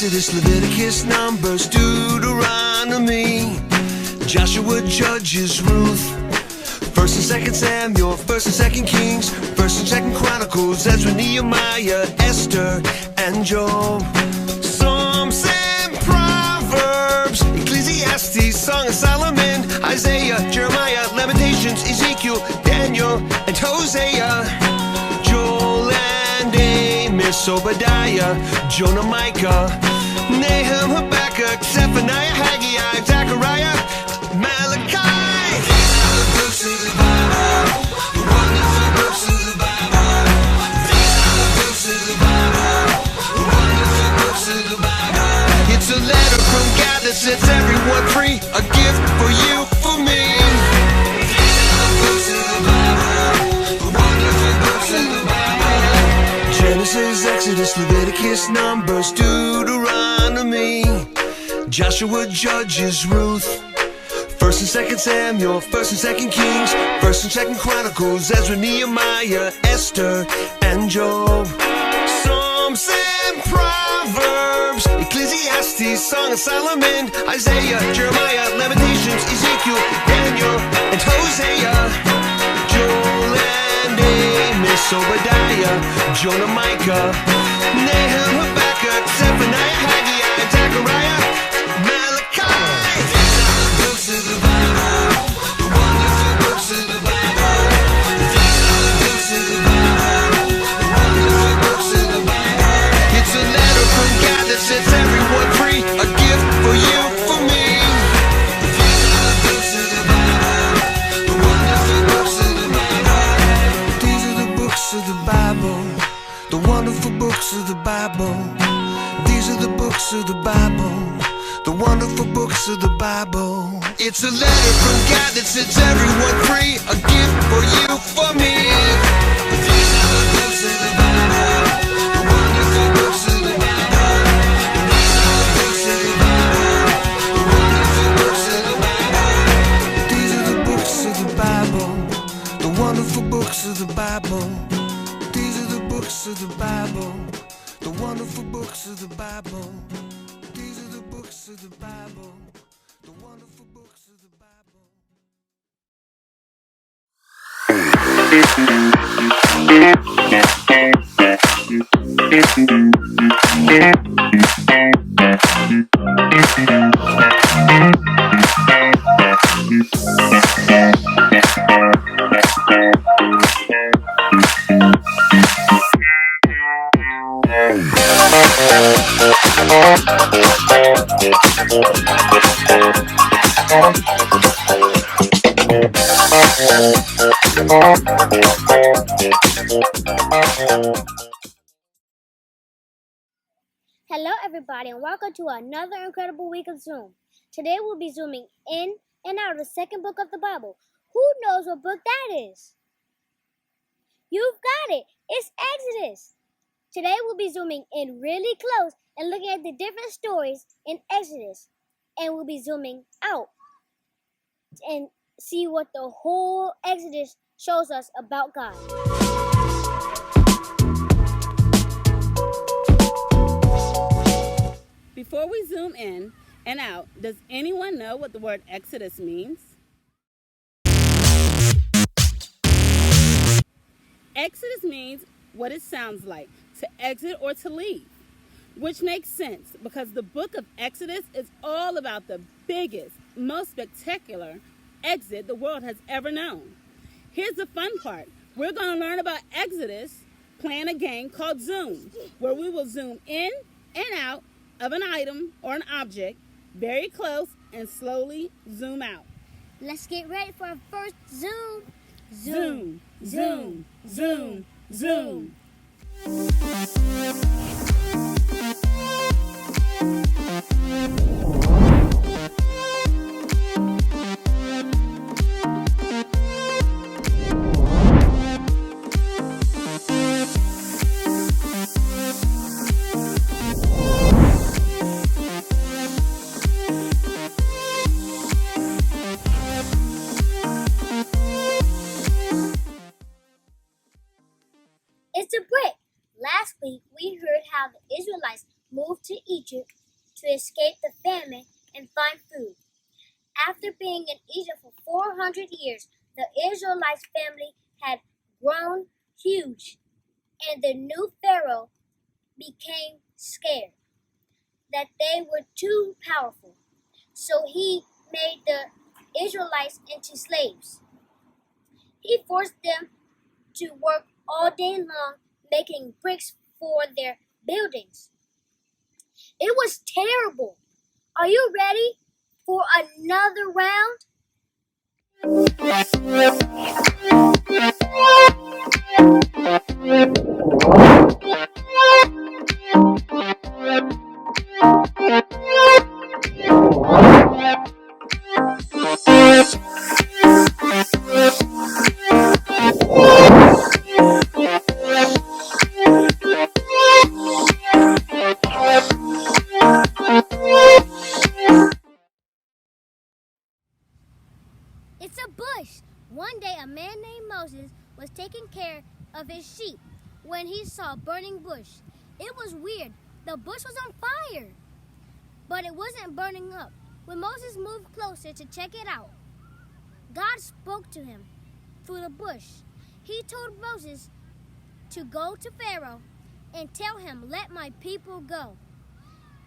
Exodus, Leviticus, Numbers, Deuteronomy, Joshua, Judges, Ruth, 1st and 2nd Samuel, 1st and 2nd Kings, 1st and 2nd Chronicles, Ezra, Nehemiah, Esther, and Job. Psalms and Proverbs, Ecclesiastes, Song of Solomon, Isaiah, Jeremiah, Lamentations, Ezekiel, Daniel, and Hosea. Joel and Amos, Obadiah, Jonah, Micah, Nahum, Habakkuk, Zephaniah, Haggai, Zechariah, Malachi. These are the books of the Bible, the wonderful books of the Bible. These are the books of the Bible, the wonderful books of the Bible. It's a letter from God that sets everyone free, a gift for you, for me. These are the books of the Bible, the wonderful books of the Bible. Genesis, Exodus, Leviticus, Numbers, Deuteronomy, Joshua, Judges, Ruth, 1st and 2nd Samuel, 1st and 2nd Kings, 1st and 2nd Chronicles, Ezra, Nehemiah, Esther, and Job. Psalms and Proverbs, Ecclesiastes, Song of Solomon, Isaiah, Jeremiah, Lamentations, Ezekiel, Daniel, and Hosea. Joel and Amos, Obadiah, Jonah, Micah, Nahum, Habakkuk, Zephaniah, Haggai, Zechariah, Malachi. These are the books of the Bible, the wonderful books of the Bible. These are the books of the Bible, the wonderful books of the Bible. It's a letter from God that sets everyone free, a gift for you, for me. These are the books of the Bible, the wonderful books of the Bible. These are the books of the Bible, the wonderful books of the Bible. These are the books of the Bible, the wonderful books of the Bible. It's a letter from God that sets everyone free, a gift for you, for me. These are the books of the Bible, the wonderful books of the Bible. These are the books of the Bible, the wonderful books of the Bible. These are the books of the Bible, the wonderful books of the Bible. These are the books of the Bible, the wonderful books of the Bible. These are the books of the Bible, the wonderful books of the Bible. Hello everybody and welcome to another incredible week of Zoom. Today we'll be zooming in and out of the second book of the Bible. Who knows what book that is? You've got it! It's Exodus! Today we'll be zooming in really close and looking at the different stories in Exodus. And we'll be zooming out and see what the whole Exodus shows us about God. Before we zoom in and out, does anyone know what the word Exodus means? Exodus means what it sounds like, to exit or to leave, which makes sense because the book of Exodus is all about the biggest, most spectacular exit the world has ever known. Here's the fun part. We're going to learn about Exodus playing a game called Zoom, where we will zoom in and out of an item or an object very close and slowly zoom out. Let's get ready for our first zoom. Zoom, zoom, zoom, zoom. It's a break. Last week we heard escape the famine and find food. After being in Egypt for 400 years, the Israelites' family had grown huge, and the new Pharaoh became scared that they were too powerful. So he made the Israelites into slaves. He forced them to work all day long making bricks for their buildings. It was terrible. Are you ready for another round? It's a bush. One day a man named Moses was taking care of his sheep when he saw a burning bush. It was weird. The bush was on fire, but it wasn't burning up. When Moses moved closer to check it out, God spoke to him through the bush. He told Moses to go to Pharaoh and tell him, "Let my people go."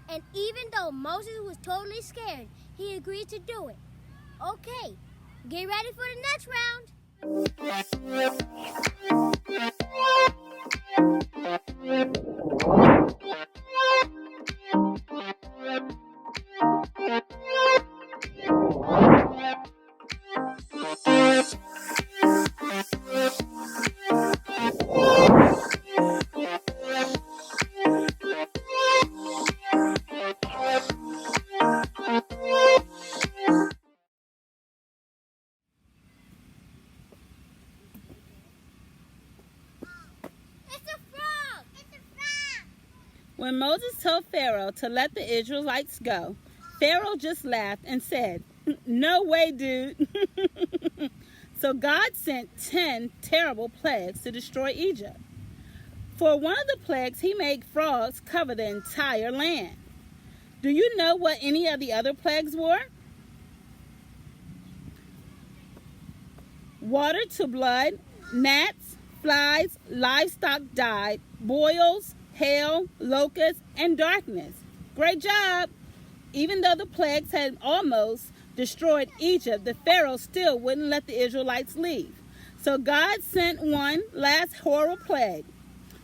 And even though Moses was totally scared, he agreed to do it. Okay, get ready for the next round. When Moses told Pharaoh to let the Israelites go, Pharaoh just laughed and said, "No way, dude." So God sent 10 terrible plagues to destroy Egypt. For one of the plagues, he made frogs cover the entire land. Do you know what any of the other plagues were? Water to blood, gnats, flies, livestock died, boils, hail, locusts, and darkness. Great job! Even though the plagues had almost destroyed Egypt, the Pharaoh still wouldn't let the Israelites leave. So God sent one last horrible plague.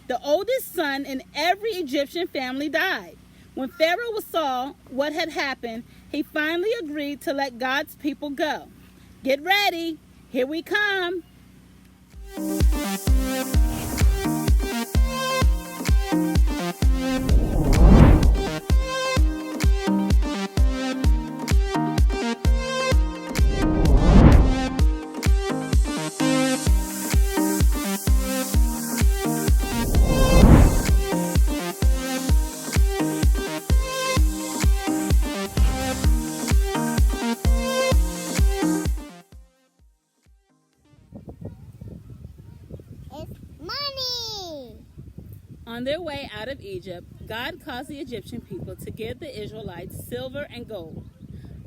The oldest son in every Egyptian family died. When Pharaoh saw what had happened, he finally agreed to let God's people go. Get ready, here we come. It's money. On their way out of Egypt, God caused the Egyptian people to give the Israelites silver and gold.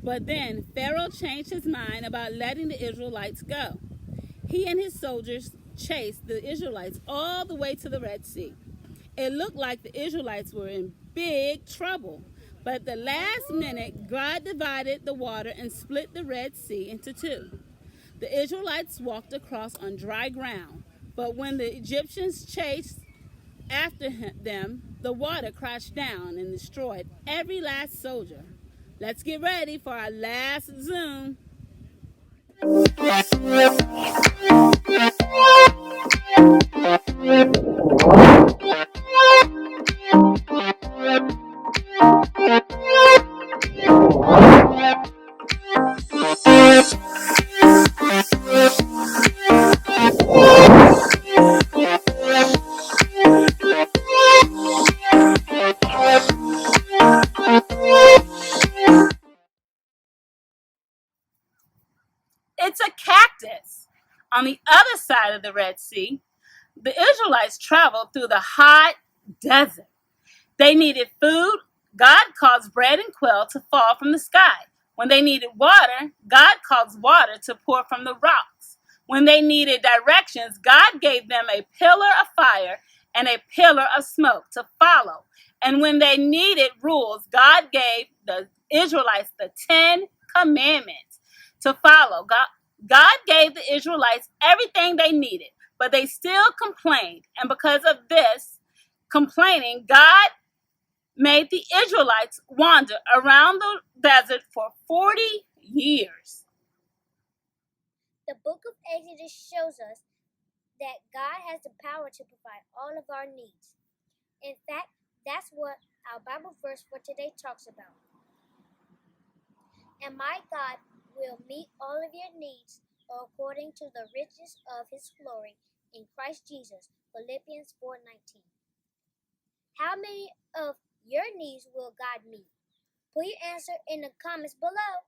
But then Pharaoh changed his mind about letting the Israelites go. He and his soldiers chased the Israelites all the way to the Red Sea. It looked like the Israelites were in big trouble. But at the last minute, God divided the water and split the Red Sea into two. The Israelites walked across on dry ground, but when the Egyptians chased after them, the water crashed down and destroyed every last soldier. Let's get ready for our last zoom. It's a cactus. On the other side of the Red Sea, the Israelites traveled through the hot desert. They needed food, God caused bread and quail to fall from the sky. When they needed water, God caused water to pour from the rocks. When they needed directions, God gave them a pillar of fire and a pillar of smoke to follow. And when they needed rules, God gave the Israelites the 10 commandments to follow. God gave the Israelites everything they needed, but they still complained. And because of this complaining, God made the Israelites wander around the desert for 40 years. The book of Exodus shows us that God has the power to provide all of our needs. In fact, that's what our Bible verse for today talks about. And my God will meet all of your needs according to the riches of his glory in Christ Jesus. Philippians 4:19. How many of your needs will God meet? Put your answer in the comments below.